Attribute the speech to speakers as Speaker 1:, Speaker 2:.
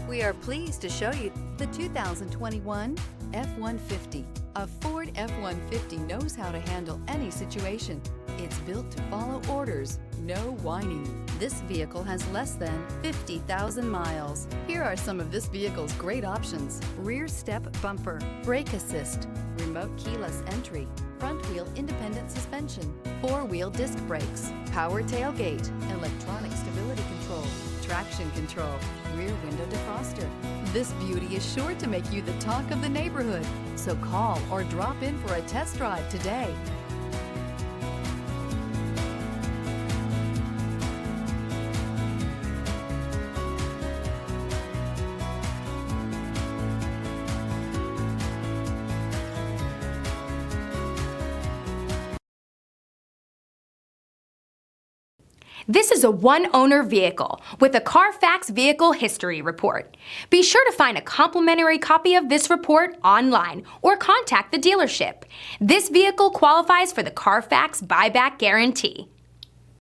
Speaker 1: We are pleased to show you the 2021 F-150. A Ford F-150 knows how to handle any situation. It's built to follow orders, no whining. This vehicle has less than 50,000 miles. Here are some of this vehicle's great options: rear step bumper, brake assist, remote keyless entry, front wheel independent suspension, four-wheel disc brakes, power tailgate, electronic stability control, traction control, rear window defroster. This beauty is sure to make you the talk of the neighborhood. So call or drop in for a test drive today.
Speaker 2: This is a one-owner vehicle with a Carfax Vehicle History Report. Be sure to find a complimentary copy of this report online or contact the dealership. This vehicle qualifies for the Carfax Buyback Guarantee.